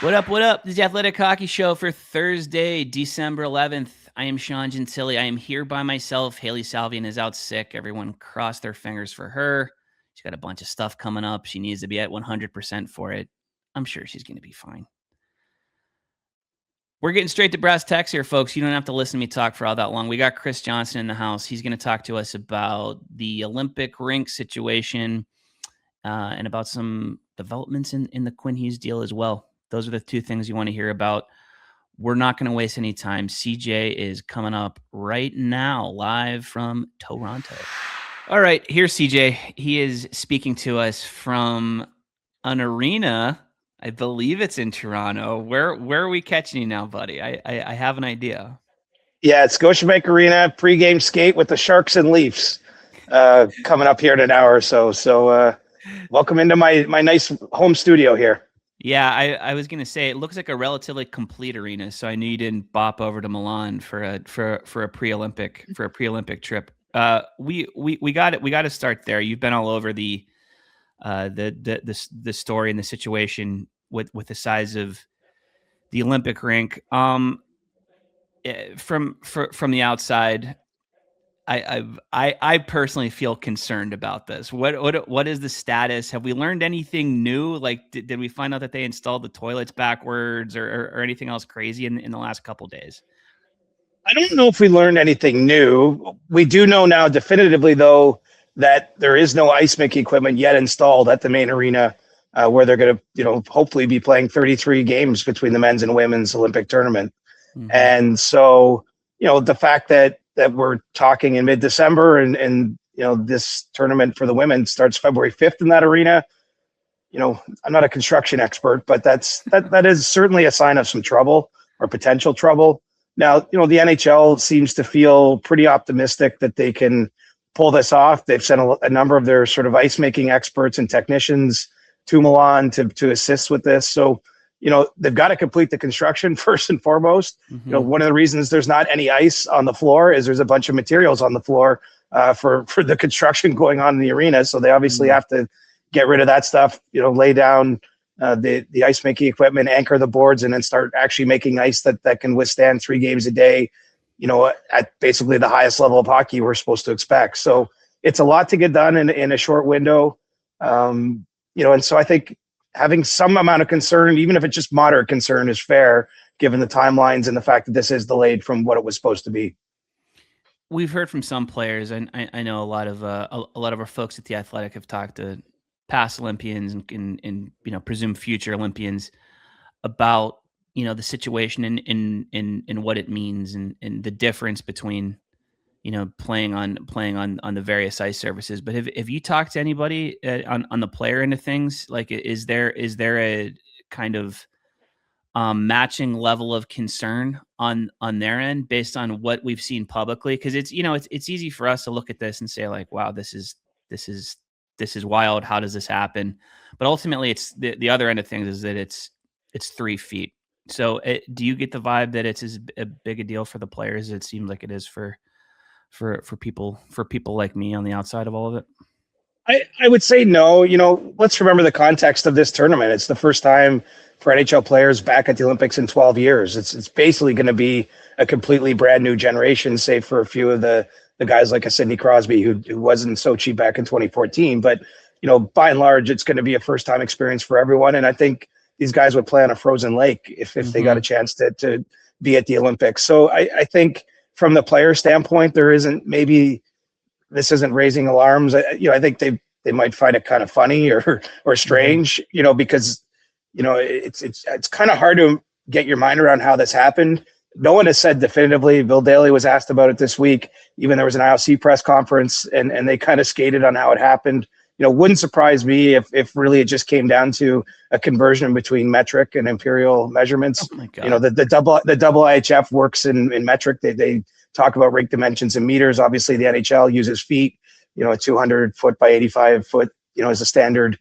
What up, what up? This is the Athletic Hockey Show for Thursday, December 11th. I am Sean Gentille. I am here by myself. Haley Salvian is out sick. Everyone cross their fingers for her. She's got a bunch of stuff coming up. She needs to be at 100% for it. I'm sure she's going to be fine. We're getting straight to brass tacks here, folks. You don't have to listen to me talk for all that long. We got Chris Johnston in the house. He's going to talk to us about the Olympic rink situation and about some developments in the Quinn Hughes deal as well. Those are the two things you want to hear about. We're not going to waste any time. CJ is coming up right now, live from Toronto. All right, here's CJ. He is speaking to us from an arena. I believe it's in Toronto. Where are we catching you now, buddy? I have an idea. Yeah, it's Scotiabank Arena, pregame skate with the Sharks and Leafs coming up here in an hour or so. So welcome into my nice home studio here. Yeah, I was gonna say it looks like a relatively complete arena, so I knew you didn't bop over to Milan for a pre-Olympic trip. We got to start there. You've been all over the story and the situation with the size of the Olympic rink. From the outside, I personally feel concerned about this. What is the status? Have we learned anything new? Like, did we find out that they installed the toilets backwards or anything else crazy in the last couple of days? I don't know if we learned anything new. We do know now definitively, though, that there is no ice making equipment yet installed at the main arena where they're going to, hopefully be playing 33 games between the men's and women's Olympic tournament. Mm-hmm. And so, the fact that we're talking in mid-December and this tournament for the women starts February 5th in that arena. I'm not a construction expert, but that is certainly a sign of some trouble or potential trouble. Now, the NHL seems to feel pretty optimistic that they can pull this off. They've sent a number of their sort of ice making experts and technicians to Milan to assist with this. So, they've got to complete the construction first and foremost. Mm-hmm. One of the reasons there's not any ice on the floor is there's a bunch of materials on the floor for the construction going on in the arena. So they obviously have to get rid of that stuff, lay down the ice making equipment, anchor the boards, and then start actually making ice that can withstand 3 games a day, at basically the highest level of hockey we're supposed to expect. So it's a lot to get done in a short window. And so I think having some amount of concern, even if it's just moderate concern, is fair given the timelines and the fact that this is delayed from what it was supposed to be. We've heard from some players, and I know a lot of our folks at the Athletic have talked to past Olympians and presumed future Olympians about the situation and what it means and the difference between playing on the various ice surfaces. But have you talked to anybody on the player end of things? Like, is there a kind of matching level of concern on their end based on what we've seen publicly? Because it's easy for us to look at this and say, like, wow, this is wild. How does this happen? But ultimately, it's the other end of things is that it's 3 feet. So do you get the vibe that it's as big a deal for the players as it seems like it is for people like me on the outside of all of it? I would say no. Let's remember the context of this tournament. It's the first time for NHL players back at the Olympics in 12 years. It's basically going to be a completely brand new generation, save for a few of the guys like a Sidney Crosby who wasn't so cheap back in 2014. But by and large, it's going to be a first time experience for everyone. And I think these guys would play on a frozen lake if they got a chance to be at the Olympics. So I think from the player standpoint, this isn't raising alarms. I think they might find it kind of funny or strange, because it's kind of hard to get your mind around how this happened. No one has said definitively. Bill Daly was asked about it this week. Even there was an IOC press conference, and they kind of skated on how it happened. Wouldn't surprise me if really it just came down to a conversion between metric and imperial measurements. Oh my God. The double IHF works in metric. They talk about rink dimensions in meters. Obviously, the NHL uses feet. A 200 foot by 85 foot, is a standard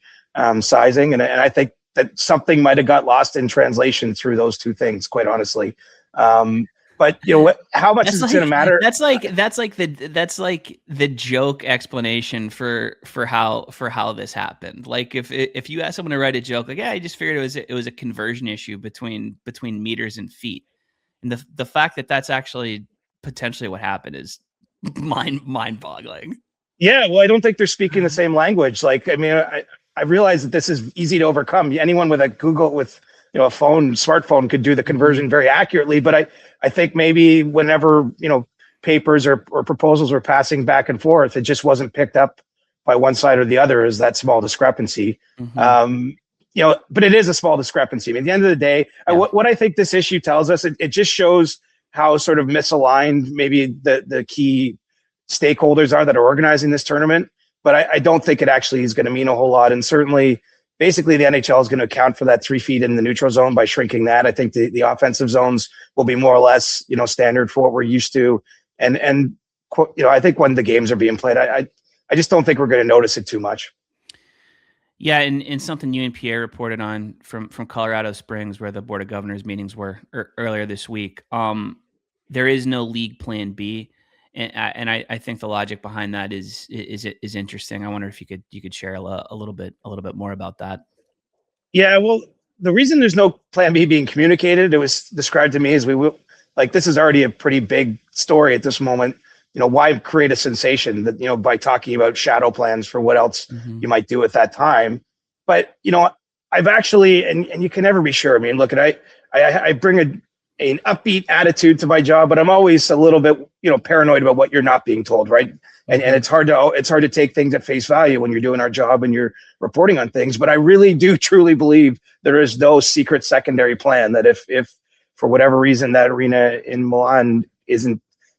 sizing, and I think that something might have got lost in translation through those two things. Quite honestly, But how much is it going to matter? That's like the joke explanation for how this happened. Like if you ask someone to write a joke, like, yeah, I just figured it was a conversion issue between meters and feet, and the fact that that's actually potentially what happened is mind boggling. Yeah, well, I don't think they're speaking the same language. Like, I mean, I realize that this is easy to overcome. Anyone with a smartphone could do the conversion very accurately. But I think maybe whenever, papers or proposals were passing back and forth, it just wasn't picked up by one side or the other as that small discrepancy. But it is a small discrepancy. I mean, at the end of the day, what I think this issue tells us, it just shows how sort of misaligned maybe the key stakeholders are that are organizing this tournament. But I don't think it actually is going to mean a whole lot. And certainly, basically, the NHL is going to account for that 3 feet in the neutral zone by shrinking that. I think the offensive zones will be more or less, standard for what we're used to. And I think when the games are being played, I just don't think we're going to notice it too much. Yeah, and something you and Pierre reported on from Colorado Springs, where the Board of Governors meetings were earlier this week. There is no league plan B. And I think the logic behind that is interesting. I wonder if you could share a little bit more about that. Yeah, well, the reason there's no plan B being communicated, it was described to me as this is already a pretty big story at this moment. Why create a sensation that, by talking about shadow plans for what else you might do at that time. But, I've actually, and you can never be sure. I mean, look, I bring an upbeat attitude to my job, but I'm always a little bit, paranoid about what you're not being told, right? And it's hard to take things at face value when you're doing our job and you're reporting on things. But I really do truly believe there is no secret secondary plan, that if for whatever reason that arena in Milan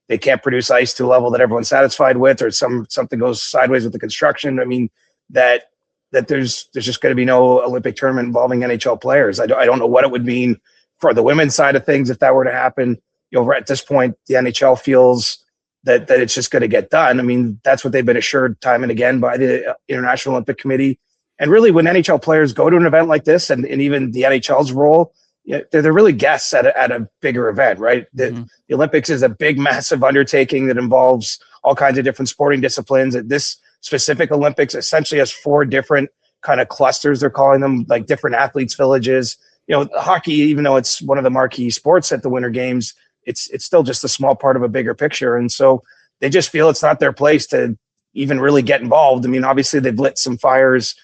they can't produce ice to a level that everyone's satisfied with, or something goes sideways with the construction. I mean, that there's just going to be no Olympic tournament involving NHL players. I don't know what it would mean for the women's side of things if that were to happen. At this point, the NHL feels that it's just going to get done. I mean, that's what they've been assured time and again by the International Olympic Committee. And really, when NHL players go to an event like this, and even the NHL's role, they're really guests at a bigger event, right? The Olympics is a big, massive undertaking that involves all kinds of different sporting disciplines. This specific Olympics essentially has 4 different kind of clusters, they're calling them, like different athletes' villages. Hockey, even though it's one of the marquee sports at the Winter Games, it's still just a small part of a bigger picture. And so they just feel it's not their place to even really get involved. I mean, obviously they've lit some fires,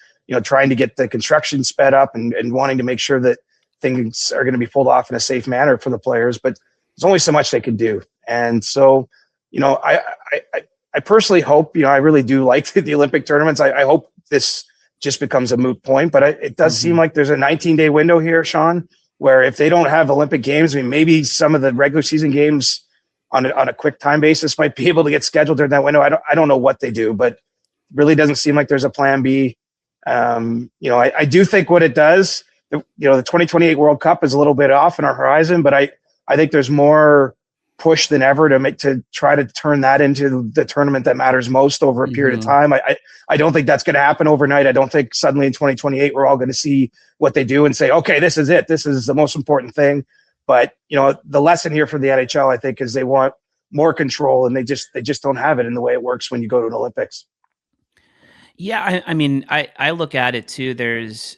trying to get the construction sped up and wanting to make sure that things are going to be pulled off in a safe manner for the players, but there's only so much they can do. And so, I personally hope, I really do like the Olympic tournaments. I hope this just becomes a moot point, but it does seem like there's a 19-day window here, Sean, where if they don't have Olympic games, I mean, maybe some of the regular season games on a quick time basis might be able to get scheduled during that window. I don't know what they do, but it really doesn't seem like there's a plan B. I do think what it does, the 2028 World Cup is a little bit off in our horizon, but I think there's more push than ever to try to turn that into the tournament that matters most over a period of time. I don't think that's going to happen overnight. I don't think suddenly in 2028 we're all going to see what they do and say, okay, this is it. This is the most important thing. But the lesson here for the NHL, I think, is they want more control, and they just don't have it in the way it works when you go to an Olympics. Yeah, I mean, I look at it too. There's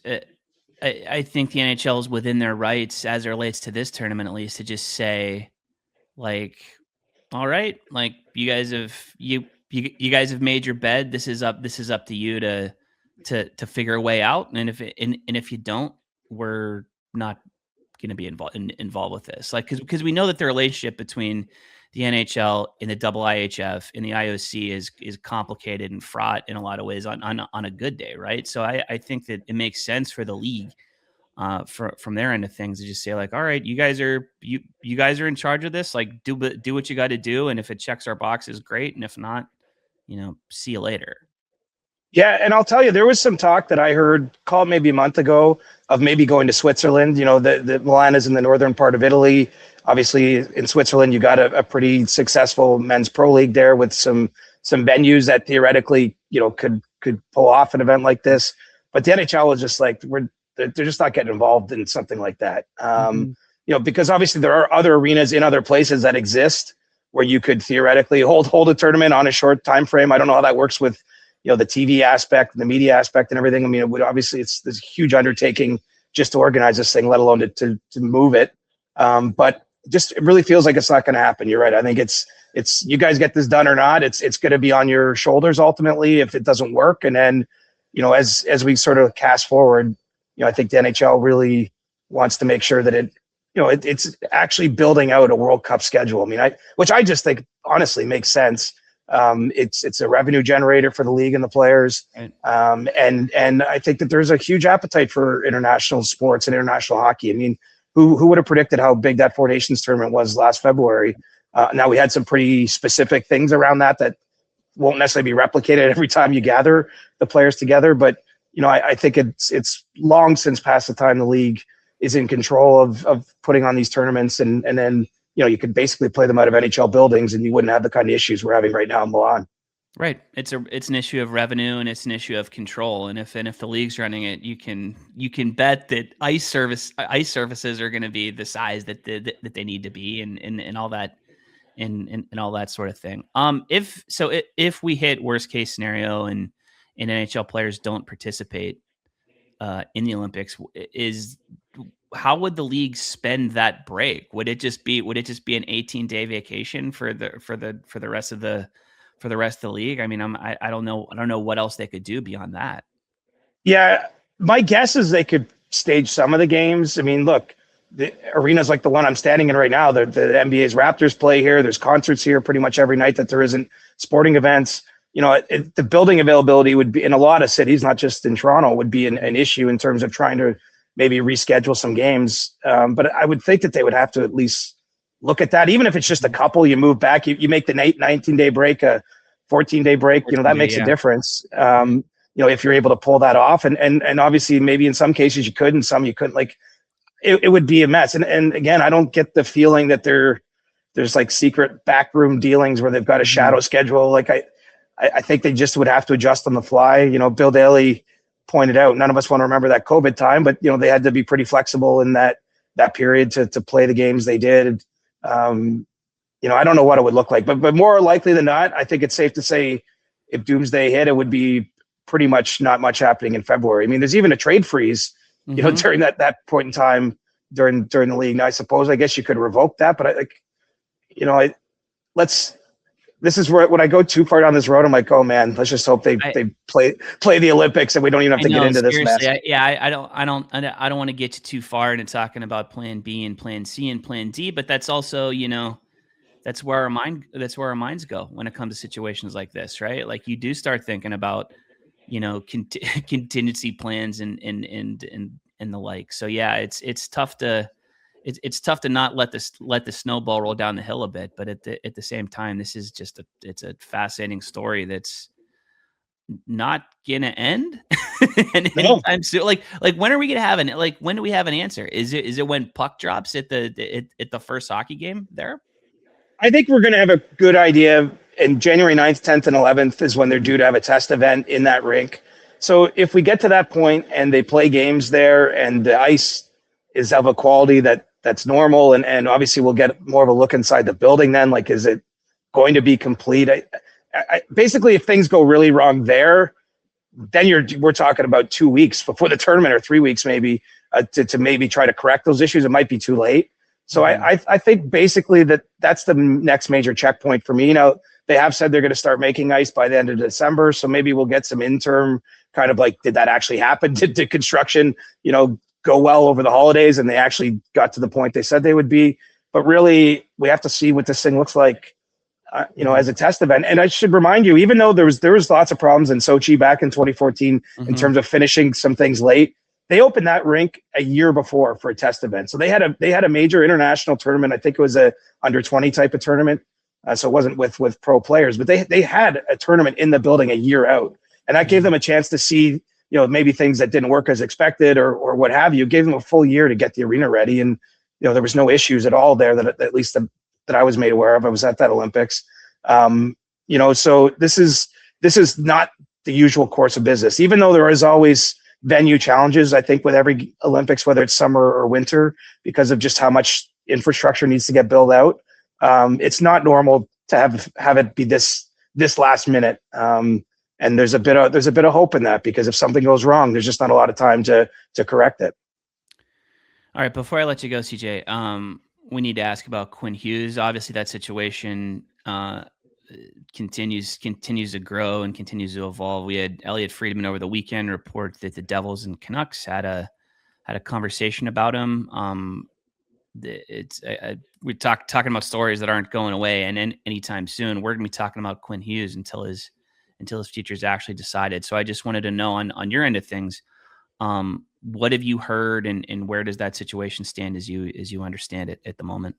I think the NHL is within their rights as it relates to this tournament, at least, to just say, like, all right, like, you guys have made your bed. This is up to you to figure a way out. And if you don't, we're not going to be involved with this. Like, because we know that the relationship between the NHL and the IIHF and the IOC is complicated and fraught in a lot of ways on a good day, right? So I think that it makes sense for the league, from their end of things, to just say, like, all right, you guys are in charge of this. Like, do what you got to do, and if it checks our boxes, great, and if not, see you later. Yeah, and I'll tell you, there was some talk that I heard, call it maybe a month ago, of maybe going to Switzerland. The Milan is in the northern part of Italy. Obviously, in Switzerland, you got a pretty successful men's pro league there with some venues that theoretically, could pull off an event like this. But the NHL was just like, they're just not getting involved in something like that. because obviously there are other arenas in other places that exist where you could theoretically hold a tournament on a short time frame. I don't know how that works with, the TV aspect, the media aspect, and everything. I mean, it would obviously it's this huge undertaking just to organize this thing, let alone to move it. But just it really feels like it's not going to happen. You're right. I think it's you guys get this done or not. It's going to be on your shoulders ultimately if it doesn't work. And then, as we sort of cast forward, I think the NHL really wants to make sure that it's actually building out a World Cup schedule. I mean, which I just think honestly makes sense. It's a revenue generator for the league and the players. Right. And I think that there's a huge appetite for international sports and international hockey. I mean, who would have predicted how big that Four Nations tournament was last February? Now we had some pretty specific things around that won't necessarily be replicated every time you gather the players together. But, I think it's long since past the time the league is in control of putting on these tournaments. And then, you could basically play them out of NHL buildings and you wouldn't have the kind of issues we're having right now in Milan. Right. It's an issue of revenue and it's an issue of control. And if the league's running it, you can bet that ice surfaces are going to be the size that they need to be and all that and all that sort of thing. If we hit worst case scenario and NHL players don't participate in the Olympics, how would the league spend that break? Would it just be an 18-day vacation for the rest of the league? I mean, I don't know what else they could do beyond that. Yeah, my guess is they could stage some of the games. I mean, look, the arenas like the one I'm standing in right now, the NBA's Raptors play here. There's concerts here pretty much every night that there isn't sporting events. The building availability would be in a lot of cities, not just in Toronto, would be an issue in terms of trying to maybe reschedule some games. But I would think that they would have to at least look at that. Even if it's just a couple, you move back, you make the 19-day break, a 14-day break, that makes a difference. If you're able to pull that off and obviously maybe in some cases you could, and some you couldn't, like it would be a mess. And again, I don't get the feeling that there's like secret backroom dealings where they've got a shadow schedule. Like I think they just would have to adjust on the fly. Bill Daly pointed out, none of us want to remember that COVID time, but they had to be pretty flexible in that period to play the games they did. I don't know what it would look like, but more likely than not, I think it's safe to say if doomsday hit, it would be pretty much not much happening in February. I mean, there's even a trade freeze, during that point in time during the league. Now, I guess you could revoke that, but this is where when I go too far down this road, I'm like, oh man, let's just hope they play the Olympics and we don't even have to get into this mess. I don't want to get you too far into talking about plan B and plan C and plan D, but that's also, that's where our minds go when it comes to situations like this, right? Like you do start thinking about, contingency plans and the like. So yeah, it's tough to not let the snowball roll down the hill a bit, but at the same time, this is just it's a fascinating story that's not gonna end anytime soon. Like when are we gonna have when do we have an answer? Is it when puck drops at the first hockey game there? I think we're gonna have a good idea. And January 9th, 10th, and 11th is when they're due to have a test event in that rink. So if we get to that point and they play games there and the ice is of a quality that's normal, and obviously we'll get more of a look inside the building then, like, is it going to be complete? I basically, if things go really wrong there, then we're talking about 2 weeks before the tournament or 3 weeks maybe to maybe try to correct those issues. It might be too late. So I think basically that's the next major checkpoint for me. They have said they're going to start making ice by the end of December. So maybe we'll get some interim kind of like, did that actually happen? Did construction, go well over the holidays and they actually got to the point they said they would be? But really, we have to see what this thing looks like, as a test event. And I should remind you, even though there was lots of problems in Sochi back in 2014 in terms of finishing some things late, they opened that rink a year before for a test event. So they had a major international tournament. I think it was a under 20 type of tournament. So it wasn't with pro players, but they had a tournament in the building a year out. And that gave them a chance to see, maybe things that didn't work as expected or what have you. Gave them a full year to get the arena ready. And, there was no issues at all there that at least that I was made aware of. I was at that Olympics. So this is not the usual course of business, even though there is always venue challenges, I think, with every Olympics, whether it's summer or winter, because of just how much infrastructure needs to get built out. It's not normal to have it be this last minute. And there's a bit of hope in that, because if something goes wrong, there's just not a lot of time to correct it. All right, before I let you go, CJ, we need to ask about Quinn Hughes. Obviously, that situation continues to grow and continues to evolve. We had Elliot Friedman over the weekend report that the Devils and Canucks had a conversation about him. We're talking about stories that aren't going away, and anytime soon. We're gonna be talking about Quinn Hughes until his future is actually decided. So I just wanted to know on your end of things, what have you heard, and where does that situation stand as you understand it at the moment?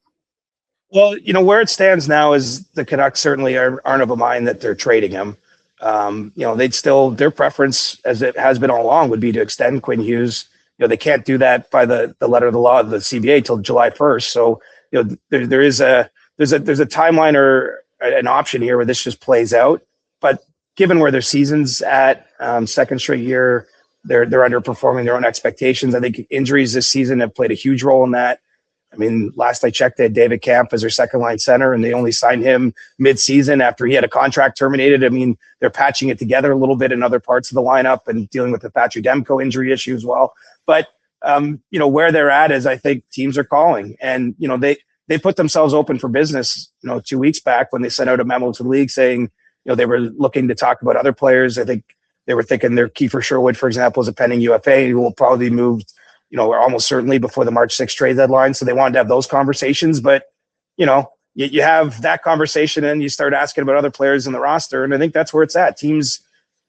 Well, where it stands now is the Canucks certainly aren't of a mind that they're trading him. They'd still, their preference, as it has been all along, would be to extend Quinn Hughes. They can't do that by the letter of the law of the CBA till July 1st. So, there's a timeline or an option here where this just plays out. But given where their season's at, second straight year, they're underperforming their own expectations. I think injuries this season have played a huge role in that. I mean, last I checked, they had David Camp as their second line center, and they only signed him mid-season after he had a contract terminated. I mean, they're patching it together a little bit in other parts of the lineup and dealing with the Thatcher Demko injury issue as well. But, where they're at is, I think teams are calling, and, they put themselves open for business, 2 weeks back when they sent out a memo to the league saying, they were looking to talk about other players. I think they were thinking their Kiefer Sherwood, for example, is a pending UFA who will probably be moved, almost certainly before the March 6th trade deadline. So they wanted to have those conversations. But, you have that conversation and you start asking about other players in the roster. And I think that's where it's at. Teams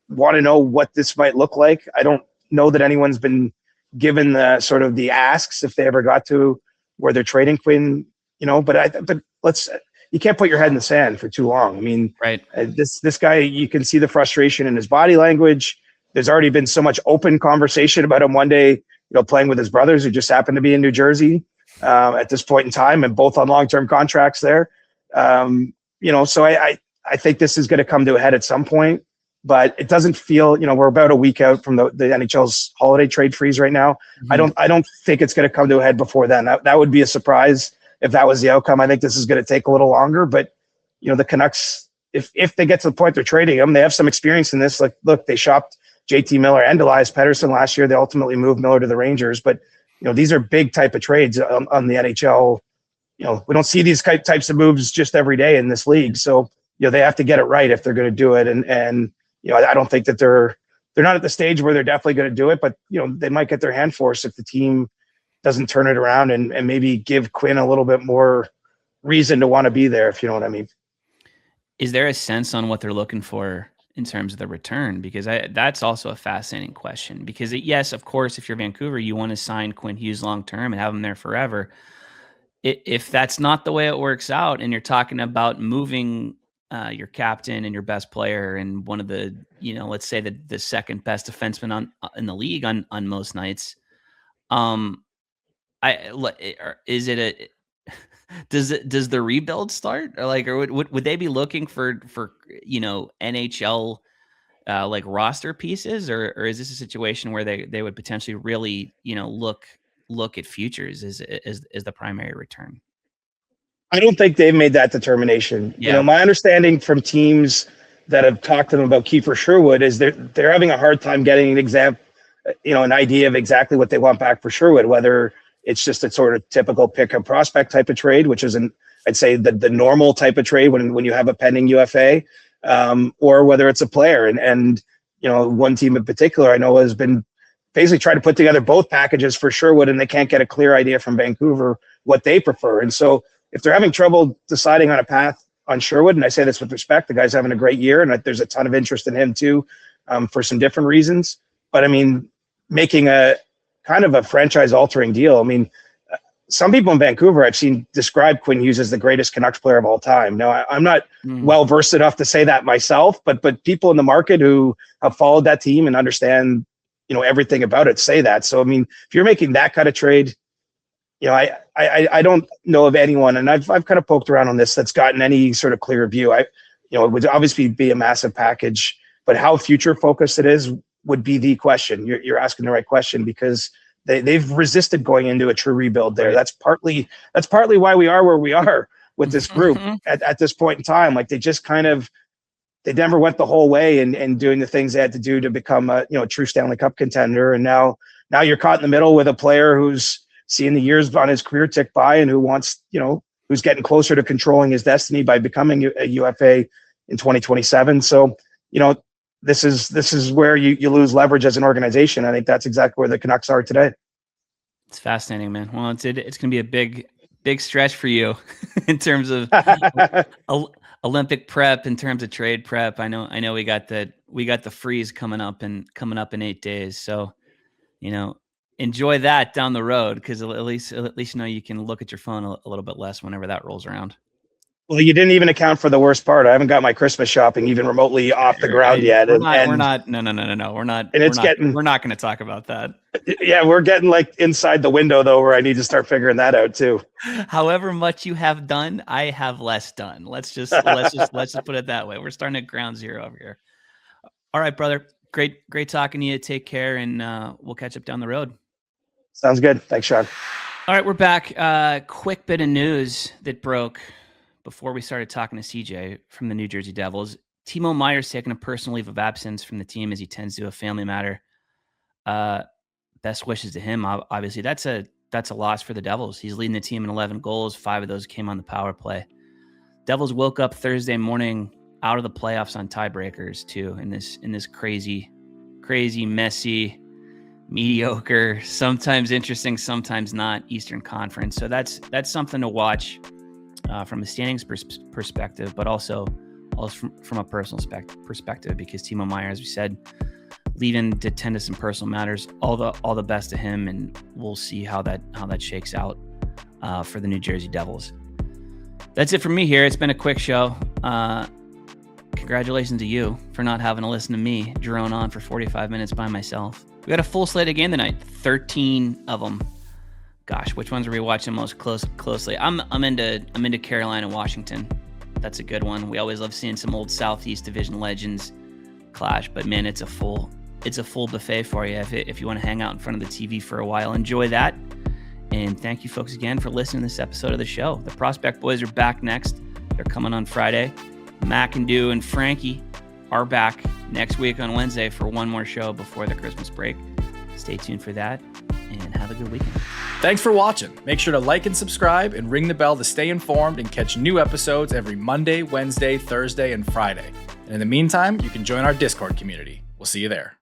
want to know what this might look like. I don't know that anyone's been given the sort of the asks if they ever got to where they're trading Quinn, but you can't put your head in the sand for too long. I mean, right. This guy, you can see the frustration in his body language. There's already been so much open conversation about him one day, playing with his brothers who just happened to be in New Jersey at this point in time, and both on long-term contracts there. So I think this is going to come to a head at some point, but it doesn't feel, we're about a week out from the NHL's holiday trade freeze right now. Mm-hmm. I don't think it's going to come to a head before then. That would be a surprise if that was the outcome. I think this is going to take a little longer, but the Canucks, if they get to the point they're trading them, they have some experience in this. Like, look, they shopped JT Miller and Elias Pettersson last year. They ultimately moved Miller to the Rangers, but these are big type of trades on the NHL. We don't see these types of moves just every day in this league. So, they have to get it right if they're going to do it. And I don't think that they're not at the stage where they're definitely going to do it, but they might get their hand forced if the team doesn't turn it around and maybe give Quinn a little bit more reason to want to be there, if you know what I mean. Is there a sense on what they're looking for in terms of the return? Because that's also a fascinating question. Because yes, of course, if you're Vancouver, you want to sign Quinn Hughes long-term and have him there forever. If that's not the way it works out, and you're talking about moving your captain and your best player and one of the, let's say the second best defenseman in the league on most nights, does the rebuild start, or would they be looking for NHL like roster pieces, or is this a situation where they would potentially really look at futures as the primary return? I don't think they've made that determination. Yeah. My understanding from teams that have talked to them about Kiefer Sherwood is they're having a hard time getting an idea of exactly what they want back for Sherwood, whether it's just a sort of typical pick a prospect type of trade, which is I'd say the normal type of trade when you have a pending UFA, or whether it's a player. And one team in particular I know has been basically trying to put together both packages for Sherwood, and they can't get a clear idea from Vancouver what they prefer. And so if they're having trouble deciding on a path on Sherwood, and I say this with respect, the guy's having a great year, and there's a ton of interest in him too, for some different reasons. But I mean, making a kind of a franchise-altering deal. I mean, some people in Vancouver I've seen describe Quinn Hughes as the greatest Canucks player of all time. Now, I'm not well-versed enough to say that myself, but people in the market who have followed that team and understand, everything about it say that. So, I mean, if you're making that kind of trade, I don't know of anyone, and I've kind of poked around on this, that's gotten any sort of clear view. It would obviously be a massive package, but how future-focused it is, would be the question. You're asking the right question, because they've resisted going into a true rebuild there. Right. That's partly why we are where we are with this group at this point in time. Like, they just they never went the whole way in doing the things they had to do to become a true Stanley Cup contender. And now you're caught in the middle with a player who's seeing the years on his career tick by, and who wants, who's getting closer to controlling his destiny by becoming a UFA in 2027. So, this is where you lose leverage as an organization. I think that's exactly where the Canucks are today. It's fascinating, man. Well, it's going to be a big stretch for you in terms of Olympic prep, in terms of trade prep. I know we got the freeze coming up in 8 days. So, enjoy that down the road, because at least you can look at your phone a little bit less whenever that rolls around. Well, you didn't even account for the worst part. I haven't got my Christmas shopping even remotely off the ground yet. We're not. No. We're not. And we're not going to talk about that. Yeah, we're getting like inside the window though, where I need to start figuring that out too. However much you have done, I have less done. Let's just put it that way. We're starting at ground zero over here. All right, brother. Great talking to you. Take care, and we'll catch up down the road. Sounds good. Thanks, Sean. All right, we're back. Quick bit of news that broke before we started talking to CJ from the New Jersey Devils. Timo Meier's taking a personal leave of absence from the team, as he tends to a family matter. Best wishes to him. Obviously, that's a loss for the Devils. He's leading the team in 11 goals. 5 of those came on the power play. Devils woke up Thursday morning out of the playoffs on tiebreakers too, in this crazy, messy, mediocre, sometimes interesting, sometimes not Eastern Conference. So that's something to watch from a standings perspective, but also from a personal perspective, because Timo Meier, as we said, leaving to tend to some personal matters. All the best to him, and we'll see how that shakes out for the New Jersey Devils. That's it for me here. It's been a quick show. Congratulations to you for not having to listen to me drone on for 45 minutes by myself. We got a full slate of game tonight, 13 of them. Gosh, which ones are we watching most closely? I'm into Carolina, Washington. That's a good one. We always love seeing some old Southeast Division legends clash, but man, it's a full buffet for you. If you want to hang out in front of the TV for a while, enjoy that. And thank you folks again for listening to this episode of the show. The Prospect Boys are back next. They're coming on Friday. McIndoe and Frankie are back next week on Wednesday for one more show before the Christmas break. Stay tuned for that, and have a good weekend. Thanks for watching. Make sure to like and subscribe and ring the bell to stay informed and catch new episodes every Monday, Wednesday, Thursday, and Friday. And in the meantime, you can join our Discord community. We'll see you there.